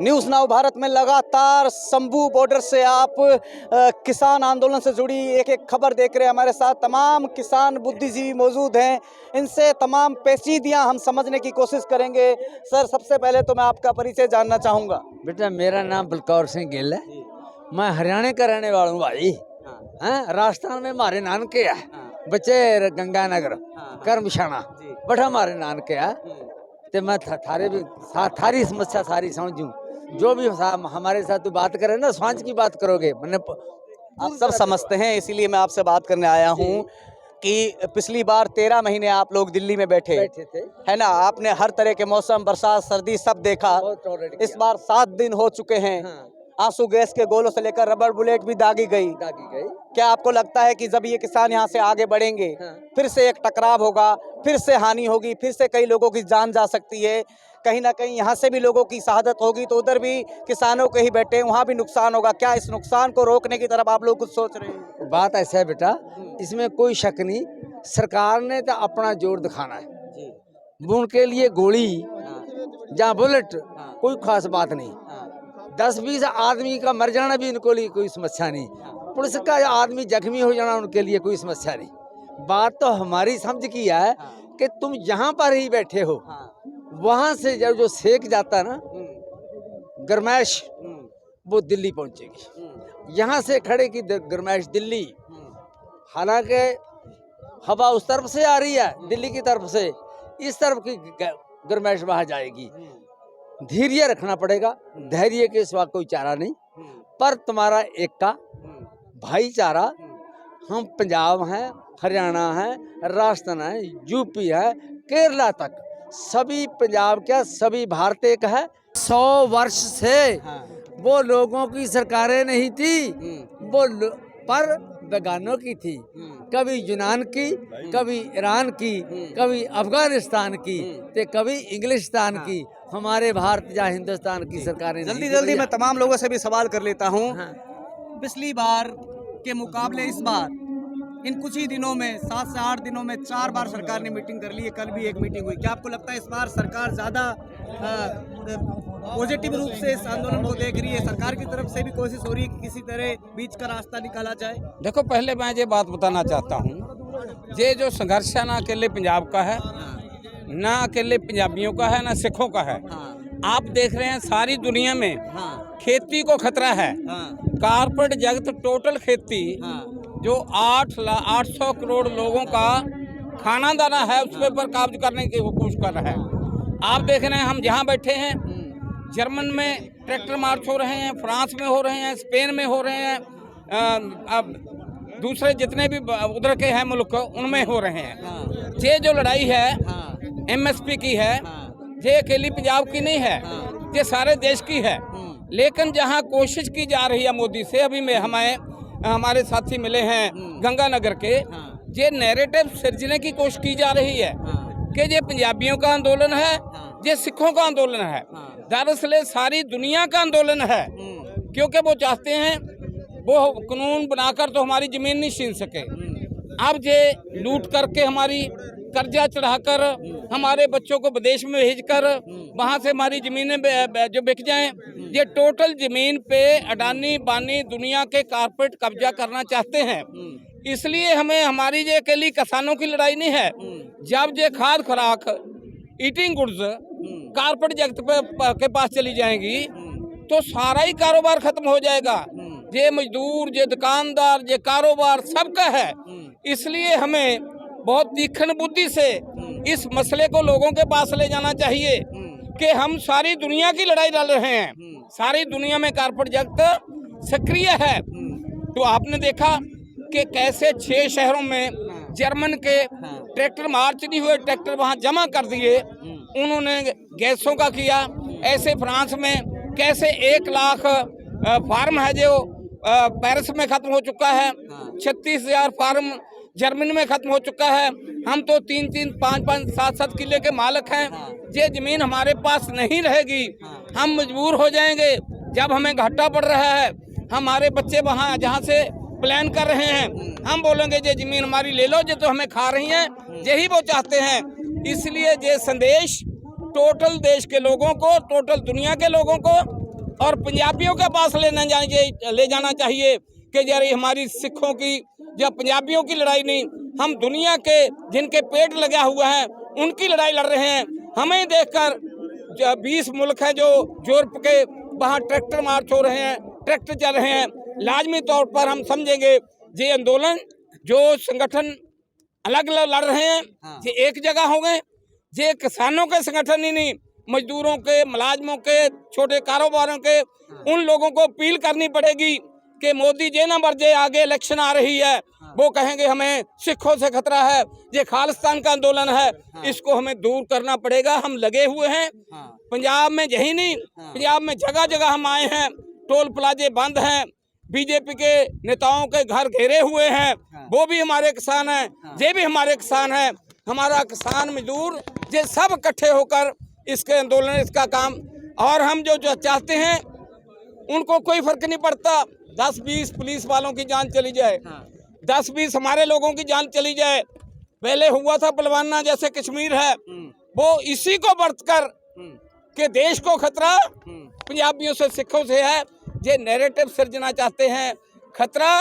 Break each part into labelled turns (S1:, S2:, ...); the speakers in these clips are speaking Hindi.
S1: न्यूज़ नाउ भारत में लगातार शंभू बॉर्डर से आप किसान आंदोलन से जुड़ी एक एक खबर देख रहे हैं। हमारे साथ तमाम किसान बुद्धिजीवी मौजूद हैं, इनसे तमाम पेचीदियां हम समझने की कोशिश करेंगे। सर, सबसे पहले तो मैं आपका परिचय जानना चाहूँगा।
S2: बेटा, मेरा नाम बलकौर सिंह गिल है। मैं हरियाणा का रहने वाला हूँ भाई। हैं, राजस्थान में हमारे नानके है, बच्चे गंगानगर कर्मशाना बड़ा हमारे नानके है। तो मैं थारे भी थारी समस्या सारी समझूं। जो भी हमारे साथ तू बात करे ना, सांझ की बात करोगे मैंने
S1: आप सब समझते हैं, इसीलिए मैं आपसे बात करने आया हूँ कि पिछली बार 13 महीने आप लोग दिल्ली में बैठे
S2: थे,
S1: है ना। आपने हर तरह के मौसम, बरसात, सर्दी सब देखा। इस बार 7 दिन हो चुके हैं। आंसू गैस के गोलों से लेकर रबर बुलेट भी दागी गई। क्या आपको लगता है कि जब ये किसान यहाँ से आगे बढ़ेंगे, फिर से एक टकराव होगा, फिर से हानि होगी, फिर से कई लोगों की जान जा सकती है? कहीं ना कहीं यहाँ से भी लोगों की शहादत होगी, तो उधर भी किसानों के ही बैठे हैं, वहाँ भी नुकसान होगा। क्या इस नुकसान को रोकने की तरफ आप लोग कुछ सोच रहे हैं?
S2: बात ऐसा है बेटा, इसमें कोई शक नहीं। सरकार ने तो अपना जोर दिखाना है। उनके लिए गोली या बुलेट कोई खास बात नहीं। 10-20 आदमी का मर जाना भी इनको लिए कोई समस्या नहीं। पुलिस का आदमी जख्मी हो जाना उनके लिए कोई समस्या नहीं। बात तो हमारी समझ की है कि तुम यहाँ पर ही बैठे हो, वहां से जब जो सेक जाता है ना गरमैश, वो दिल्ली पहुंचेगी। यहाँ से खड़े की गरमैश दिल्ली, हालांकि हवा उस तरफ से आ रही है दिल्ली की तरफ से, इस तरफ की गरमैश वहां जाएगी। धैर्य रखना पड़ेगा, धैर्य के सिवा कोई चारा नहीं। पर तुम्हारा एक का भाईचारा, हम पंजाब हैं, हरियाणा है, राजस्थान है, यूपी है, केरला तक सभी पंजाब का, सभी भारत एक है। 100 वर्ष से वो लोगों की सरकारें नहीं थी, वो पर बेगानों की थी। कभी यूनान की, कभी ईरान की, कभी अफगानिस्तान की, तो कभी इंग्लिस्तान की। हमारे भारत या हिंदुस्तान की सरकारें
S1: जल्दी मैं तमाम लोगों से भी सवाल कर लेता हूँ। पिछली बार के मुकाबले इस बार इन कुछ ही दिनों में, 7 से 8 दिनों में 4 बार सरकार ने मीटिंग कर ली है, कल भी एक मीटिंग हुई। क्या आपको लगता है इस बार सरकार ज़्यादा पॉजिटिव रूप से इस आंदोलन को देख रही है? सरकार की तरफ से भी कोशिश हो रही है कि किसी तरह बीच का रास्ता निकाला जाए?
S3: देखो, पहले मैं ये बात बताना चाहता हूँ, ये जो संघर्ष है ना अकेले पंजाब का है, ना अकेले पंजाबियों का है, ना सिखों का है। आप देख रहे हैं सारी दुनिया में खेती को खतरा है। कारपेट जगत टोटल खेती जो 800 करोड़ लोगों का खाना दाना है, उस पर काबू करने की कोशिश कर रहा है। आप देख रहे हैं, हम जहाँ बैठे हैं, जर्मन में ट्रैक्टर मार्च हो रहे हैं, फ्रांस में हो रहे हैं, स्पेन में हो रहे हैं, अब दूसरे जितने भी उधर के हैं मुल्क उनमें हो रहे हैं। ये जो लड़ाई है MSP की है, ये अकेली पंजाब की नहीं है, ये सारे देश की है। लेकिन जहाँ कोशिश की जा रही है मोदी से, अभी में हमारे साथी मिले हैं गंगानगर के, ये नैरेटिव सिरजने की कोशिश की जा रही है कि ये पंजाबियों का आंदोलन है, ये सिखों का आंदोलन है। दरअसल सारी दुनिया का आंदोलन है, क्योंकि वो चाहते हैं वो कानून बनाकर तो हमारी जमीन नहीं छीन सके। अब ये लूट करके, हमारी कर्जा चढ़ाकर, हमारे बच्चों को विदेश में भेजकर वहां से हमारी जमीनें जो बिक जाएं, ये टोटल जमीन पे अडानी बानी दुनिया के कारपोरेट कब्जा करना चाहते हैं। इसलिए हमें, हमारी ये अकेली किसानों की लड़ाई नहीं है। जब ये खाद खुराक ईटिंग गुड्स कारपोरेट जगत के पास चली जाएंगी, तो सारा ही कारोबार खत्म हो जाएगा। ये मजदूर, ये दुकानदार, ये कारोबार सबका है। इसलिए हमें बहुत तीक्ष्ण बुद्धि से इस मसले को लोगों के पास ले जाना चाहिए कि हम सारी दुनिया की लड़ाई लड़ रहे हैं। सारी दुनिया में कारपोरेट जगत सक्रिय है। तो आपने देखा कि कैसे 6 शहरों में जर्मन के ट्रैक्टर मार्च नहीं हुए, ट्रैक्टर वहां जमा कर दिए, उन्होंने गैसों का किया। ऐसे फ्रांस में कैसे 1 लाख फार्म है जो पेरिस में खत्म हो चुका है, 36,000 फार्म जर्मनी में खत्म हो चुका है। हम तो 3-3, 5-5, 7-7 किले के मालिक हैं। ये जमीन हमारे पास नहीं रहेगी, हम मजबूर हो जाएंगे। जब हमें घाटा पड़ रहा है, हमारे बच्चे वहाँ जहाँ से प्लान कर रहे हैं, हम बोलेंगे ये जमीन हमारी ले लो, ये तो हमें खा रही हैं, यही वो चाहते हैं। इसलिए ये संदेश टोटल देश के लोगों को, टोटल दुनिया के लोगों को और पंजाबियों के पास ले जाना चाहिए कि यार ये हमारी सिखों की या पंजाबियों की लड़ाई नहीं, हम दुनिया के जिनके पेट लगा हुआ है उनकी लड़ाई लड़ रहे हैं। हमें देखकर 20 मुल्क हैं जो यूरोप के, वहाँ ट्रैक्टर मार्च हो रहे हैं, ट्रैक्टर चल रहे हैं। लाजमी तौर पर हम समझेंगे ये आंदोलन जो संगठन अलग अलग लड़ रहे हैं ये एक जगह हो गए, ये किसानों के संगठन ही नहीं, मजदूरों के, मुलाजमों के, छोटे कारोबारों के, उन लोगों को अपील करनी पड़ेगी कि मोदी जी ना मर जाए, आगे इलेक्शन आ रही है, वो कहेंगे हमें सिखों से खतरा है, ये खालिस्तान का आंदोलन है, इसको हमें दूर करना पड़ेगा। हम लगे हुए हैं पंजाब में, यही नहीं पंजाब में जगह जगह हम आए हैं, टोल प्लाजे बंद हैं, बीजेपी के नेताओं के घर घेरे हुए हैं, वो भी हमारे किसान हैं, ये भी हमारे किसान हैं, हमारा किसान मजदूर ये सब इकट्ठे होकर इसके आंदोलन, इसका काम। और हम जो चाहते हैं उनको कोई फर्क नहीं पड़ता 10-20 पुलिस वालों की जान चली जाए, 10-20 हमारे लोगों की जान चली जाए। पहले हुआ था पलवाना जैसे कश्मीर है, वो इसी को बरत कर के देश को खतरा पंजाबियों से, सिखों से है, ये नैरेटिव सिर्जना चाहते हैं। खतरा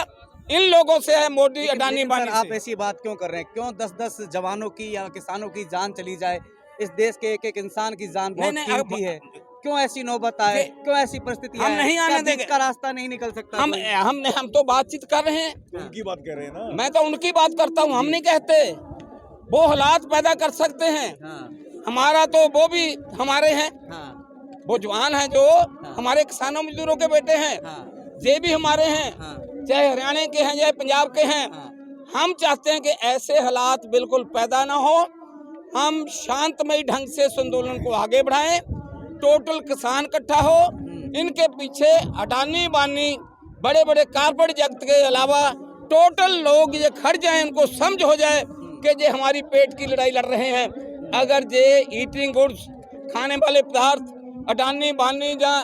S3: इन लोगों से है, मोदी अडानी बानी से।
S1: आप ऐसी बात क्यों कर रहे हैं? क्यों 10-10 जवानों की या किसानों की जान चली जाए? इस देश के एक एक इंसान की जान बहुत कीमती है, क्यों ऐसी नौबत आए, क्यों ऐसी परिस्थिति
S3: हम नहीं आने देंगे,
S1: का रास्ता नहीं निकल सकता?
S3: हम तो बातचीत कर रहे हैं,
S4: उनकी बात कर रहे हैं ना,
S3: मैं तो उनकी बात करता हूँ, हम नहीं कहते। वो हालात पैदा कर सकते हैं, हमारा तो वो भी हमारे हैं, वो जवान हैं जो हमारे किसानों मजदूरों के बेटे हैं, ये भी हमारे हैं, चाहे हरियाणा के हैं चाहे पंजाब के हैं। हम चाहते हैं कि ऐसे हालात बिल्कुल पैदा ना हो, हम शांतमयी ढंग से इस आंदोलन को आगे बढ़ाएं, टोटल किसान इकट्ठा हो, इनके पीछे अडानी बानी बड़े बड़े कारपोरेट जगत के अलावा टोटल लोग ये खड़ जाएं, उनको समझ हो जाए कि ये हमारी पेट की लड़ाई लड़ रहे हैं। अगर ये ईटिंग गुड्स, खाने वाले पदार्थ अडानी बानी या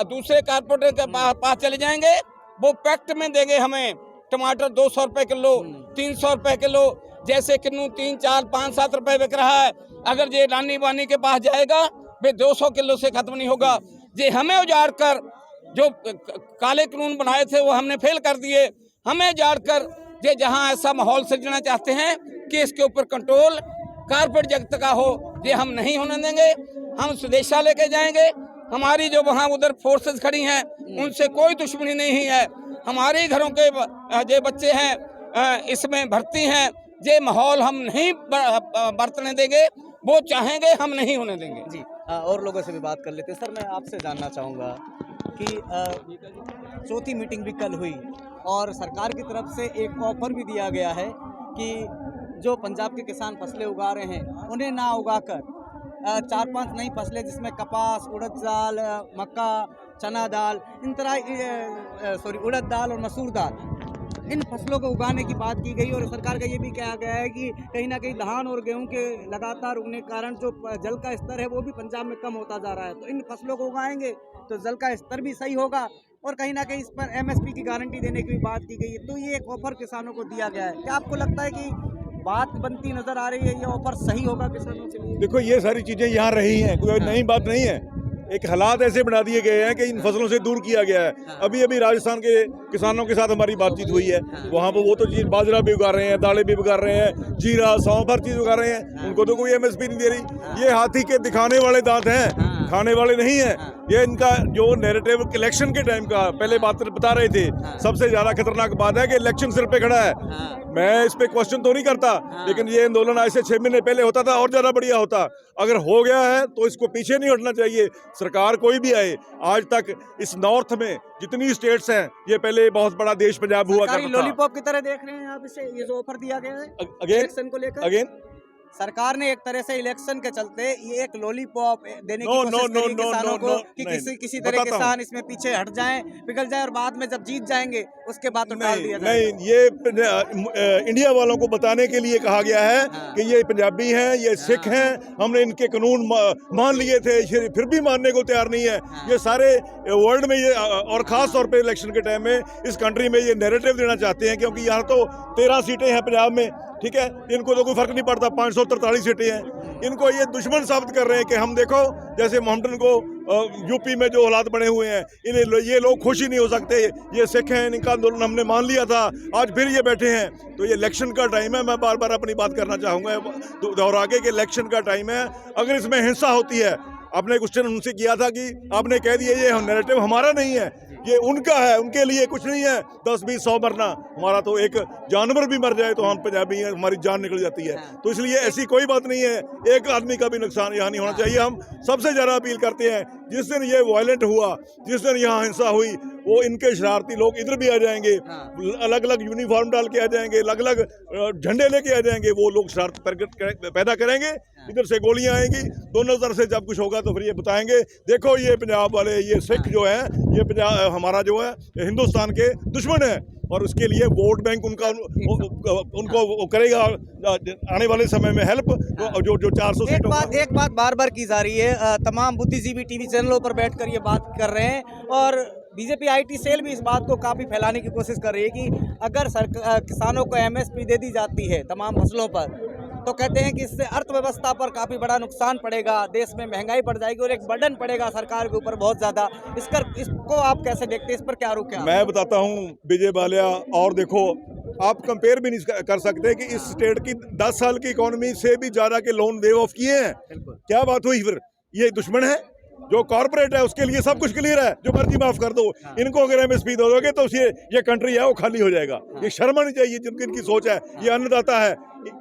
S3: दूसरे कारपोरेट के पास चले जाएंगे, वो पैक्ट में देंगे हमें टमाटर 200 रुपए किलो, 300 रुपए किलो, जैसे किन्नू 3, 4, 5, 7 रुपए बिक रहा है। अगर ये अडानी बानी के पास जाएगा वे 200 किलो से खत्म नहीं होगा। ये हमें उजाड़ कर जो काले कानून बनाए थे वो हमने फेल कर दिए, हमें उजाड़ कर ये जहां ऐसा माहौल सृजना चाहते हैं कि इसके ऊपर कंट्रोल कारपोरेट जगत का हो, ये हम नहीं होने देंगे। हम स्वदेशा लेके जाएंगे, हमारी जो वहाँ उधर फोर्सेस खड़ी हैं उनसे कोई दुश्मनी नहीं है, हमारे घरों के जो बच्चे हैं इसमें भर्ती हैं, ये माहौल हम नहीं बरतने देंगे, वो चाहेंगे हम नहीं होने देंगे।
S1: जी और लोगों से भी बात कर लेते हैं। सर मैं आपसे जानना चाहूँगा कि चौथी मीटिंग भी कल हुई और सरकार की तरफ से एक ऑफर भी दिया गया है कि जो पंजाब के किसान फसलें उगा रहे हैं उन्हें ना उगाकर 4-5 नई फसलें जिसमें कपास, उड़द दाल, मक्का, चना दाल, इन तरह उड़द दाल और मसूर दाल, इन फसलों को उगाने की बात की गई। और सरकार का ये भी कहा गया है कि कहीं ना कहीं धान और गेहूं के लगातार उगने के कारण जो जल का स्तर है वो भी पंजाब में कम होता जा रहा है, तो इन फसलों को उगाएंगे तो जल का स्तर भी सही होगा और कहीं ना कहीं इस पर MSP की गारंटी देने की भी बात की गई है। तो ये एक ऑफर किसानों को दिया गया है, क्या आपको लगता है कि बात बनती नजर आ रही है, ये ऑफर सही होगा किसानों के लिए?
S4: देखो ये सारी चीजें यहाँ रही हैं, कोई नई बात नहीं है। एक हालात ऐसे बना दिए गए हैं कि इन फसलों से दूर किया गया है। अभी अभी राजस्थान के किसानों के साथ हमारी बातचीत हुई है, वहाँ पर वो तो बाजरा भी उगा रहे हैं, दालें भी उगा रहे हैं, जीरा, सौंफ, हर चीज उगा रहे हैं, उनको तो कोई MSP नहीं दे रही। ये हाथी के दिखाने वाले दांत हैं, खाने वाले नहीं है। ये इनका जो नैरेटिव इलेक्शन के टाइम का पहले बात बता रहे थे, सबसे ज्यादा खतरनाक बात है कि इलेक्शन सिर पे खड़ा है। मैं इस पे क्वेश्चन तो नहीं करता, लेकिन ये आंदोलन आज से 6 महीने पहले होता था और ज्यादा बढ़िया होता। अगर हो गया है तो इसको पीछे नहीं हटना चाहिए। सरकार कोई भी आए, आज तक इस नॉर्थ में जितनी स्टेट्स हैं, ये पहले बहुत बड़ा देश पंजाब हुआ करता था।
S1: लॉलीपॉप की तरह देख रहे हैं आप इसे, ये जो ऑफर दिया गया है इलेक्शन को लेकर?
S4: अगेन
S1: सरकार ने एक तरह से इलेक्शन के चलते ये एक लॉलीपॉप देने की कोशिश करी किसानों को कि किसी तरह किसान इसमें पीछे हट जाएं, पिघल जाएं और बाद में जब जीत जाएंगे उसके बाद तो टाल दिया जाए।
S4: नहीं, ये इंडिया वालों को बताने के लिए कहा गया है कि ये पंजाबी हैं, ये सिख हैं, हमने इनके कानून मान लिए थे, फिर भी मानने को तैयार नहीं है। ये सारे वर्ल्ड में ये, और खास तौर पे इलेक्शन के टाइम में इस कंट्री में ये नैरेटिव देना चाहते हैं, क्योंकि यहाँ तो 13 सीटें हैं पंजाब में, ठीक है, इनको तो कोई फर्क नहीं पड़ता, 543 सीटें हैं। इनको ये दुश्मन साबित कर रहे हैं कि हम देखो जैसे मोहम्मदन को यूपी में जो हालात बने हुए हैं, इन्हें ये लोग खुश ही नहीं हो सकते। ये सिख हैं, इनका आंदोलन हमने मान लिया था, आज फिर ये बैठे हैं। तो ये इलेक्शन का टाइम है, मैं बार बार अपनी बात करना चाहूँगा दोहरा के कि इलेक्शन का टाइम है। अगर इसमें हिंसा होती है, आपने क्वेश्चन उनसे किया था कि आपने कह दिया ये नैरेटिव हमारा नहीं है, ये उनका है, उनके लिए कुछ नहीं है 10 20 100 मरना। हमारा तो एक जानवर भी मर जाए तो हम पंजाबी हैं, हमारी जान निकल जाती है। तो इसलिए ऐसी कोई बात नहीं है, एक आदमी का भी नुकसान यहाँ नहीं होना चाहिए। हम सबसे ज़्यादा अपील करते हैं, जिस दिन ये वायलेंट हुआ, जिस दिन यहाँ हिंसा हुई, वो इनके शरारती लोग इधर भी आ जाएंगे, अलग अलग यूनिफॉर्म डाल के आ जाएंगे, अलग अलग झंडे लेके आ जाएंगे, वो लोग शरारत पैदा करेंगे, इधर से गोलियां आएंगी, दोनों तरफ से जब कुछ होगा तो फिर ये बताएंगे देखो ये पंजाब वाले, ये सिख जो है, ये पंजाब हमारा जो है हिंदुस्तान के दुश्मन है, और उसके लिए वोट बैंक उनको वो करेगा आने वाले समय में हेल्प। जो 400 सीटों
S1: एक बात बार बार की जा रही है, तमाम बुद्धिजीवी टीवी चैनलों पर बैठकर ये बात कर रहे हैं, और बीजेपी आईटी सेल भी इस बात को काफ़ी फैलाने की कोशिश कर रही है कि अगर किसानों को एमएसपी दे दी जाती है तमाम फसलों पर, तो कहते हैं कि इससे अर्थव्यवस्था पर काफ़ी बड़ा नुकसान पड़ेगा, देश में महंगाई बढ़ जाएगी और एक बर्डन पड़ेगा सरकार के ऊपर बहुत ज़्यादा। इसको आप कैसे देखते हैं, इस पर क्या रुख है?
S4: मैं बताता हूँ विजय बालिया, और देखो आप कंपेयर भी नहीं कर सकते कि इस स्टेट की 10 साल की इकोनॉमी से भी ज़्यादा के लोन वेव ऑफ किए हैं। क्या बात हुई फिर? ये दुश्मन है? जो कॉर्पोरेट है उसके लिए सब कुछ क्लियर है, जो मर्जी माफ कर दो। इनको अगर एमएसपी दोगे तो ये कंट्री है वो खाली हो जाएगा। ये शर्म नहीं चाहिए जिनकी इनकी सोच है। ये अन्नदाता है,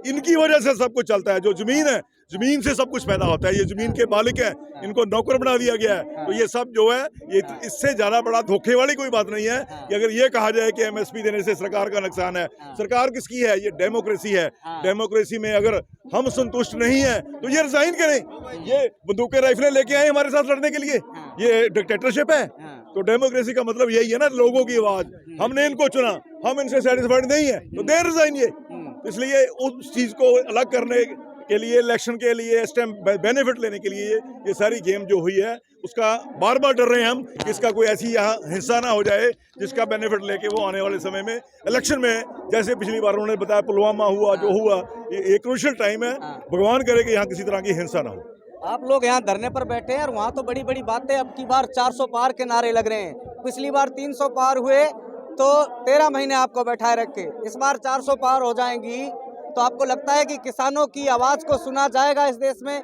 S4: इनकी वजह से सब कुछ चलता है। जो जमीन है, जमीन से सब कुछ पैदा होता है, ये जमीन के मालिक हैं, इनको नौकर बना दिया गया है। तो ये सब जो है, ये इससे ज्यादा बड़ा धोखे वाली कोई बात नहीं है कि अगर ये कहा जाए कि एमएसपी देने से सरकार का नुकसान है। सरकार किसकी है? ये डेमोक्रेसी है। डेमोक्रेसी में अगर हम संतुष्ट नहीं है तो ये रिजाइन करें। ये बंदूकें राइफलें लेके आए हमारे साथ लड़ने के लिए, ये डिक्टेटरशिप है? तो डेमोक्रेसी का मतलब यही है ना, लोगों की आवाज। हमने इनको चुना, हम इनसे सेटिस्फाइड नहीं है तो दे रिजाइन। ये इसलिए उस चीज को अलग करने के लिए, इलेक्शन के लिए, इस टाइम बेनिफिट लेने के लिए ये सारी गेम जो हुई है, उसका बार बार डर रहे हैं हम कि इसका कोई ऐसी यहाँ हिंसा ना हो जाए जिसका बेनिफिट लेके वो आने वाले समय में इलेक्शन में, जैसे पिछली बार उन्होंने बताया पुलवामा हुआ, जो हुआ, ये क्रूशियल टाइम है। भगवान करे कि यहाँ किसी तरह की हिंसा ना हो।
S1: आप लोग यहाँ धरने पर बैठे हैं और वहाँ तो बड़ी बड़ी बातें, अब की बार 400 पार के नारे लग रहे हैं। पिछली बार 300 पार हुए तो 13 महीने आपको बैठाए रखे, इस बार 400 पार हो जाएंगी। तो आपको लगता है कि किसानों की आवाज़ को सुना जाएगा इस देश में?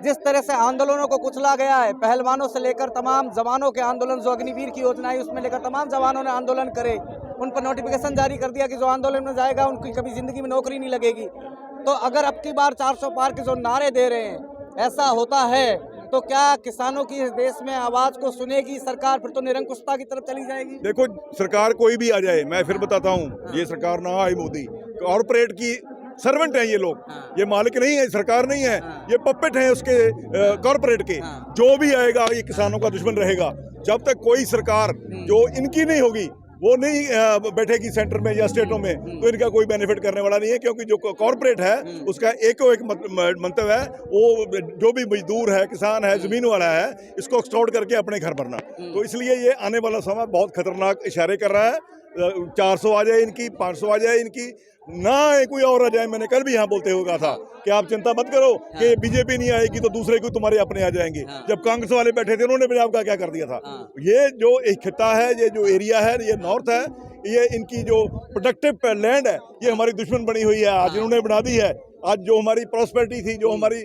S1: जिस तरह से आंदोलनों को कुचला गया है, पहलवानों से लेकर तमाम जवानों के आंदोलन, जो अग्निवीर की योजना है उसमें लेकर तमाम जवानों ने आंदोलन करे, उन पर नोटिफिकेशन जारी कर दिया कि जो आंदोलन में जाएगा उनकी कभी जिंदगी में नौकरी नहीं लगेगी। तो अगर अब की बार 400 पार के जो नारे दे रहे हैं, ऐसा होता है तो क्या किसानों की इस देश में आवाज़ को सुनेगी सरकार? फिर तो निरंकुशता की तरफ चली जाएगी।
S4: देखो, सरकार कोई भी आ जाए, मैं फिर बताता हूँ, ये सरकार ना आए मोदी, कॉर्पोरेट की सर्वेंट हैं ये लोग, ये मालिक नहीं है, सरकार नहीं है, ये पपेट हैं उसके कॉर्पोरेट के। जो भी आएगा ये किसानों का दुश्मन रहेगा। जब तक कोई सरकार जो इनकी नहीं होगी, वो नहीं बैठेगी सेंटर में या स्टेटों में, तो इनका कोई बेनिफिट करने वाला नहीं है। क्योंकि जो कॉर्पोरेट है उसका एक मंतव्य है, वो जो भी मजदूर है, किसान है, जमीन वाला है, इसको एक्सप्लॉइट करके अपने घर भरना। तो इसलिए ये आने वाला समय बहुत खतरनाक इशारे कर रहा है। 400 आ जाए इनकी, 500 आ जाए इनकी, ना कोई और आ जाए। मैंने कल भी यहाँ बोलते हुए कहा था कि आप चिंता मत करो कि बीजेपी नहीं आएगी तो दूसरे को तुम्हारे अपने आ जाएंगे। जब कांग्रेस वाले बैठे थे, उन्होंने पंजाब का क्या कर दिया था? ये जो एक खिता है, ये जो एरिया है, ये नॉर्थ है, ये इनकी जो प्रोडक्टिव लैंड है, ये हमारी दुश्मन बनी हुई है। आज इन्होंने बना दी है। आज जो हमारी प्रॉस्पेरिटी थी, जो हमारी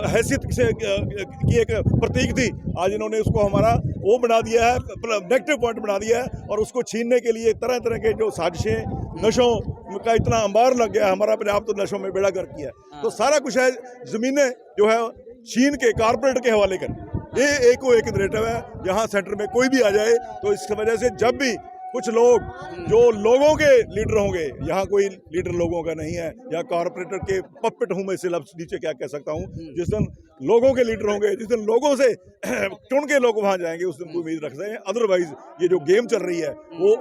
S4: हैसियत से की एक प्रतीक थी, आज इन्होंने उसको हमारा वो बना दिया है, नेगेटिव पॉइंट बना दिया है। और उसको छीनने के लिए तरह तरह के जो साजिशें, नशों का इतना अंबार लग गया। हमारा पंजाब तो नशों में बेड़ा गर्क किया है। तो सारा कुछ है, ज़मीनें जो है छीन के कारपोरेट के हवाले कर। ये एक नैरेटिव है। यहाँ सेंटर में कोई भी आ जाए तो इस वजह से जब भी कुछ लोग जो लोगों के लीडर होंगे, यहाँ कोई लीडर लोगों का नहीं है, या कारपोरेटर के पपेट हूँ मैं, इसे लफ्ज़ नीचे क्या कह सकता हूँ। जिस दिन लोगों के लीडर होंगे, जिस दिन लोगों से चुन के लोग वहाँ जाएंगे, उस दिन कोई उम्मीद रख सकते हैं। अदरवाइज ये जो गेम चल रही है वो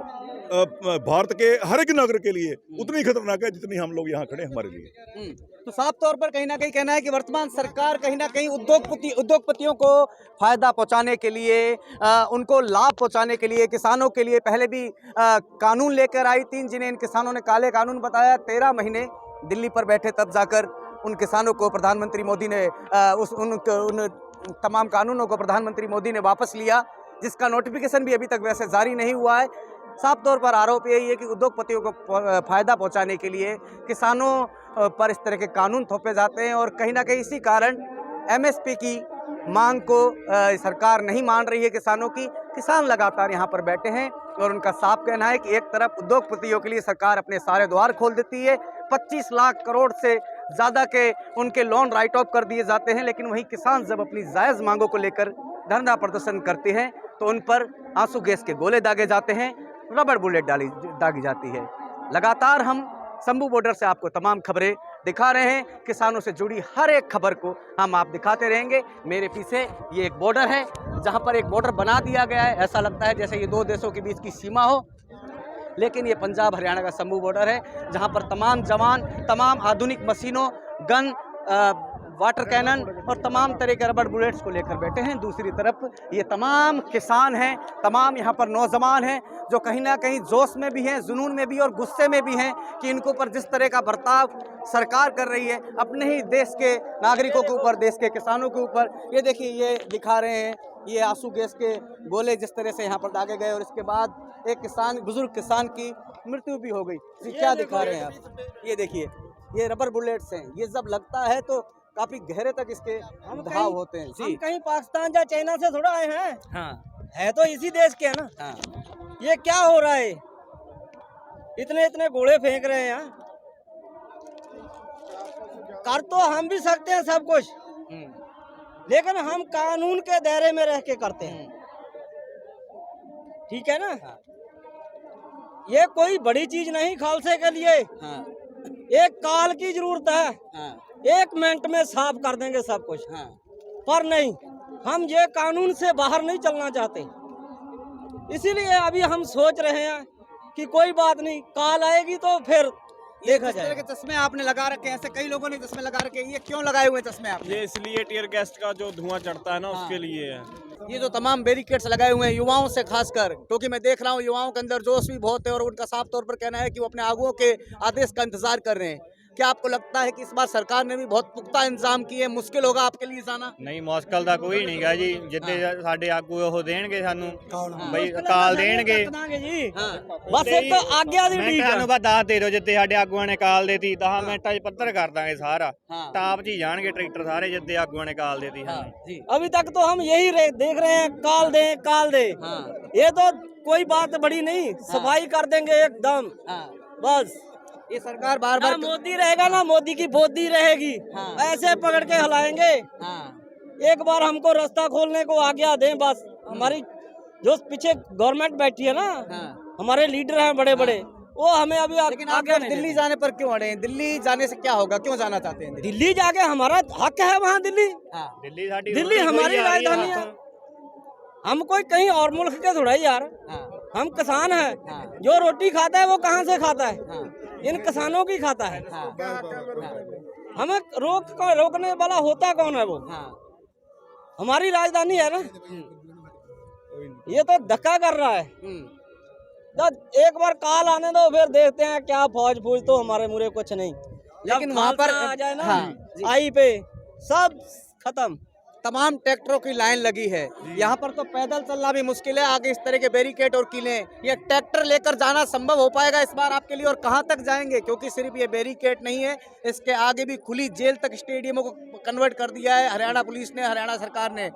S4: भारत के हर एक नागरिक के लिए उतनी खतरनाक है जितनी हम लोग यहाँ खड़े हमारे लिए।
S1: तो साफ तौर पर कहीं ना कहीं कहना है कि वर्तमान सरकार कहीं ना कहीं उद्योगपतियों को फायदा पहुंचाने के लिए, उनको लाभ पहुंचाने के लिए, किसानों के लिए पहले भी कानून लेकर आई 3, जिन्हें इन किसानों ने काले कानून बताया। 13 महीने दिल्ली पर बैठे, तब जाकर उन किसानों को प्रधानमंत्री मोदी ने उन तमाम कानूनों को प्रधानमंत्री मोदी ने वापस लिया, जिसका नोटिफिकेशन भी अभी तक वैसे जारी नहीं हुआ है। साफ तौर पर आरोप यही है कि उद्योगपतियों को फ़ायदा पहुंचाने के लिए किसानों पर इस तरह के कानून थोपे जाते हैं और कहीं ना कहीं इसी कारण एमएसपी की मांग को सरकार नहीं मान रही है किसानों की। किसान लगातार यहाँ पर बैठे हैं और उनका साफ कहना है कि एक तरफ उद्योगपतियों के लिए सरकार अपने सारे द्वार खोल देती है, 25 लाख करोड़ से ज़्यादा के उनके लोन राइट ऑफ कर दिए जाते हैं, लेकिन वहीं किसान जब अपनी जायज़ मांगों को लेकर धरना प्रदर्शन करते हैं तो उन पर आंसू गैस के गोले दागे जाते हैं, रबड़ बुलेट दागी जाती है। लगातार हम शंभू बॉर्डर से आपको तमाम खबरें दिखा रहे हैं, किसानों से जुड़ी हर एक खबर को हम आप दिखाते रहेंगे। मेरे पीछे ये एक बॉर्डर है जहां पर एक बॉर्डर बना दिया गया है, ऐसा लगता है जैसे ये दो देशों के बीच की सीमा हो, लेकिन ये पंजाब हरियाणा का शंभू बॉर्डर है जहां पर तमाम जवान तमाम आधुनिक मशीनों, गन, वाटर कैनन और तमाम तरह के रबड़ बुलेट्स को लेकर बैठे हैं। दूसरी तरफ ये तमाम किसान हैं, तमाम यहाँ पर नौजवान हैं जो कहीं ना कहीं जोश में भी हैं, जुनून में भी और गुस्से में भी हैं कि इनको ऊपर जिस तरह का बर्ताव सरकार कर रही है अपने ही देश के नागरिकों के ऊपर, देश के किसानों के ऊपर। ये देखिए, ये दिखा रहे हैं, ये आंसू गैस के गोले जिस तरह से यहाँ पर दागे गए और इसके बाद एक किसान, बुजुर्ग किसान की मृत्यु भी हो गई। ये क्या दिखा रहे हैं आप? ये देखिए, ये रबर बुलेट्स हैं। ये जब लगता है तो काफी गहरे तक इसके घाव होते हैं।
S5: हम कहीं पाकिस्तान या चाइना से थोड़ा आए हैं,
S1: हाँ
S5: है तो इसी देश के है ना।
S1: हाँ।
S5: ये क्या हो रहा है, इतने इतने गोले फेंक रहे हैं यहाँ। कर तो हम भी सकते हैं सब कुछ, लेकिन हम कानून के दायरे में रह के करते हैं, ठीक है ना। ये कोई बड़ी चीज नहीं खालसे के लिए।
S1: हाँ।
S5: एक काल की जरूरत है,
S1: हाँ।
S5: 1 मिनट में साफ कर देंगे सब कुछ।
S1: हाँ।
S5: पर नहीं, हम ये कानून से बाहर नहीं चलना चाहते, इसीलिए अभी हम सोच रहे हैं कि कोई बात नहीं, काल आएगी तो फिर देखा
S1: इस तरह
S5: जाएगा।
S1: के चश्मे आपने लगा रखे हैं, ऐसे कई लोगों ने चश्मे लगा रखे हैं, ये क्यों लगाए हुए चश्मे आपने?
S6: ये इसलिए टीयर गैस का जो धुआं चढ़ता है ना, उसके लिए है।
S1: ये जो तमाम बैरिकेड्स लगाए हुए हैं युवाओं से खासकर, क्योंकि मैं देख रहा हूँ युवाओं के अंदर जोश भी बहुत है और उनका साफ तौर पर कहना है कि वो अपने आगुओं के आदेश का इंतजार कर रहे हैं। क्या आपको लगता है कि इस बार सरकार ने भी बहुत पुख्ता इंतजाम किए, मुश्किल होगा आपके लिए जाना?
S7: नहीं, मुश्किल ਦਾ ਕੋਈ ਨਹੀਂਗਾ ਜੀ, ਜਿੱਦੇ ਸਾਡੇ ਆਗੂ ਉਹ ਦੇਣਗੇ ਸਾਨੂੰ ਬਈ ਕਾਲ ਦੇਣਗੇ।
S5: जी
S1: हाँ।
S5: बस एक तो आज्ञा दी
S7: ਮੈਂ
S5: ठीक
S7: ਤੁਹਾਨੂੰ
S5: है।
S7: ਬਸ ਦੱਸ ਦੇ ਦਿਓ, ਜਿੱਦੇ ਸਾਡੇ ਆਗੂਆਂ ਨੇ ਕਾਲ ਦੇਤੀ 10 ਮਿੰਟਾਂ 'ਚ ਪੱਧਰ ਕਰ ਦਾਂਗੇ ਸਾਰਾ।
S1: हाँ।
S7: ਟਾਪ 'ਚ ਹੀ ਜਾਣਗੇ ਟਰੈਕਟਰ ਸਾਰੇ, ਜਿੱਦੇ ਆਗੂਆਂ ਨੇ ਕਾਲ ਦੇਤੀ
S1: हाँ,
S7: ਸਾਨੂੰ।
S1: जी।
S5: अभी तक तो हम यही देख रहे हैं, काल दे काल दे।
S1: हाँ।
S5: ये तो कोई बात बड़ी नहीं, सफाई कर देंगे एकदम।
S1: हाँ।
S5: बस
S1: ये सरकार बार
S5: ना
S1: बार
S5: मोदी रहेगा ना मोदी की बोदी रहेगी,
S1: हाँ।
S5: ऐसे पकड़ के हिलाएंगे।
S1: हाँ।
S5: एक बार हमको रास्ता खोलने को आज्ञा दें बस। हमारी जो पीछे गवर्नमेंट बैठी है ना,
S1: हाँ।
S5: हमारे लीडर हैं बड़े बड़े, वो हमें अभी
S1: लेकिन आप
S5: आज्ञा
S1: लोग
S5: नहीं
S1: दिल्ली
S5: देते।
S1: जाने पर क्यों अड़े हैं? दिल्ली जाने से क्या होगा, क्यों जाना चाहते हैं दिल्ली?
S5: दिल्ली जाके हमारा हक है वहाँ। दिल्ली
S1: हाँ।
S7: ਦਿੱਲੀ ਸਾਡੀ
S5: दिल्ली हमारी राजधानी है। हम कोई कहीं और मुल्क के थोड़ा ही यार,
S1: हाँ।
S5: हम किसान हैं।
S1: हाँ।
S5: जो रोटी खाता है वो कहाँ से खाता है?
S1: हाँ।
S5: इन किसानों की खाता है।
S1: हाँ।
S5: हमें रोकने वाला होता कौन है? वो
S1: हाँ।
S5: हमारी राजधानी है ना। ये तो धक्का कर रहा है। जब एक बार काल आने दो, फिर देखते हैं क्या फौज तो हमारे मुरे कुछ नहीं।
S1: लेकिन
S5: जब
S1: वहाँ पर
S5: खालसा आ जाए ना,
S1: हाँ, जी।
S5: आई पे सब खत्म।
S1: तमाम ट्रैक्टरों की लाइन लगी है, यहाँ पर तो पैदल चलना भी मुश्किल है, आगे इस तरह के बैरिकेड और किले। ये ट्रैक्टर लेकर जाना संभव हो पाएगा इस बार आपके लिए? और कहाँ तक जाएंगे? क्योंकि सिर्फ ये बैरिकेड नहीं है, इसके आगे भी खुली जेल तक स्टेडियमों को कन्वर्ट कर दिया है हरियाणा पुलिस ने, हरियाणा सरकार ने।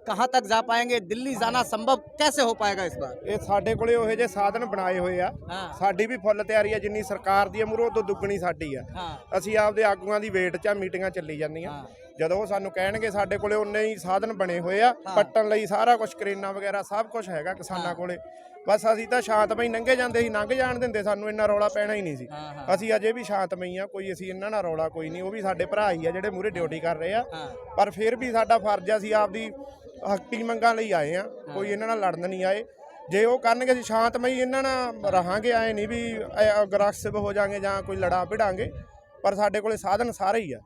S1: कहाँ तक जा पाएंगे? दिल्ली जाना संभव कैसे हो पाएगा इस बार?
S8: ਇਹ ਸਾਡੇ ਕੋਲੇ ਉਹੋ ਜਿਹੇ ਸਾਧਨ ਬਣਾਏ ਹੋਏ ਆ।
S1: ਹਾਂ।
S8: ਸਾਡੀ ਵੀ ਫੁੱਲ ਤਿਆਰੀ ਆ, ਜਿੰਨੀ ਸਰਕਾਰ ਦੀ ਆ ਮੂਹਰੋਂ ਤੋਂ ਦੁੱਗਣੀ ਸਾਡੀ ਆ।
S1: हाँ।
S8: ਅਸੀਂ ਆਪਦੇ ਆਗੂਆਂ ਦੀ ਵੇਟ 'ਚ ਆ, ਮੀਟਿੰਗਾਂ ਚੱਲੀ ਜਾਂਦੀਆਂ।
S1: ਹਾਂ।
S8: ਜਦੋਂ ਉਹ ਸਾਨੂੰ ਕਹਿਣਗੇ ਸਾਡੇ ਕੋਲੇ ਉਨੇ ਹੀ ਸਾਧਨ ਬਣੇ ਹੋਏ ਆ, ਪੱਟਣ ਲਈ ਸਾਰਾ ਕੁਝ, ਕਰੇਨਾ ਵਗੈਰਾ ਸਭ ਕੁਝ ਹੈਗਾ ਕਿਸਾਨਾਂ ਕੋਲੇ। ਬਸ ਅਸੀਂ ਤਾਂ ਸ਼ਾਂਤਮਈ ਲੰਘੇ ਜਾਂਦੇ ਸੀ, ਲੰਘ ਜਾਣ ਦਿੰਦੇ, ਸਾਨੂੰ ਇੰਨਾ ਰੌਲਾ ਪੈਣਾ ਹੀ ਨਹੀਂ ਸੀ। ਅਸੀਂ ਅਜੇ ਵੀ ਸ਼ਾਂਤਮਈ ਆ, ਕੋਈ ਅਸੀਂ ਇਹਨਾਂ ਨਾਲ ਰੌਲਾ ਕੋਈ ਨਹੀਂ। ਉਹ ਵੀ ਸਾਡੇ ਭਰਾ ਹੀ ਆ ਜਿਹੜੇ ਮੂਹਰੇ ਡਿਊਟੀ ਕਰ ਰਹੇ ਆ, ਪਰ ਫਿਰ ਵੀ ਸਾਡਾ ਫਰਜ਼ ਆ, ਅਸੀਂ ਆਪਦੀ ਹੱਕੀ ਮੰਗਾਂ ਲਈ ਆਏ ਆ, ਕੋਈ ਇਹਨਾਂ ਨਾਲ ਲੜਨ ਨਹੀਂ ਆਏ। ਜੇ ਉਹ ਕਰਨਗੇ ਅਸੀਂ ਸ਼ਾਂਤਮਈ ਇਹਨਾਂ ਨਾਲ ਰਹਾਂਗੇ, ਆਏ ਨਹੀਂ ਵੀ ਅਗਰੈਸਿਵ ਹੋ ਜਾਾਂਗੇ ਜਾਂ ਕੋਈ ਲੜਾ ਭਿੜਾਂਗੇ, ਪਰ ਸਾਡੇ ਕੋਲੇ ਸਾਧਨ ਸਾਰੇ ਹੀ ਆ।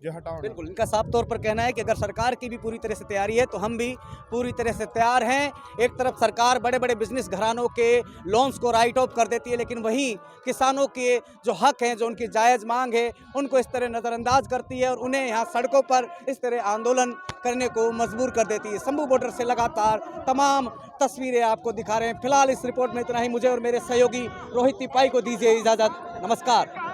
S8: जो हटाओ।
S1: बिल्कुल, इनका साफ तौर पर कहना है कि अगर सरकार की भी पूरी तरह से तैयारी है तो हम भी पूरी तरह से तैयार हैं। एक तरफ सरकार बड़े बड़े बिजनेस घरानों के लोन्स को राइट ऑफ कर देती है, लेकिन वहीं किसानों के जो हक हैं, जो उनकी जायज़ मांग है, उनको इस तरह नज़रअंदाज करती है और उन्हें यहाँ सड़कों पर इस तरह आंदोलन करने को मजबूर कर देती है। शंभू बॉर्डर से लगातार तमाम तस्वीरें आपको दिखा रहे हैं। फिलहाल इस रिपोर्ट में इतना ही। मुझे और मेरे सहयोगी रोहित तिपाई को दीजिए इजाज़त। नमस्कार।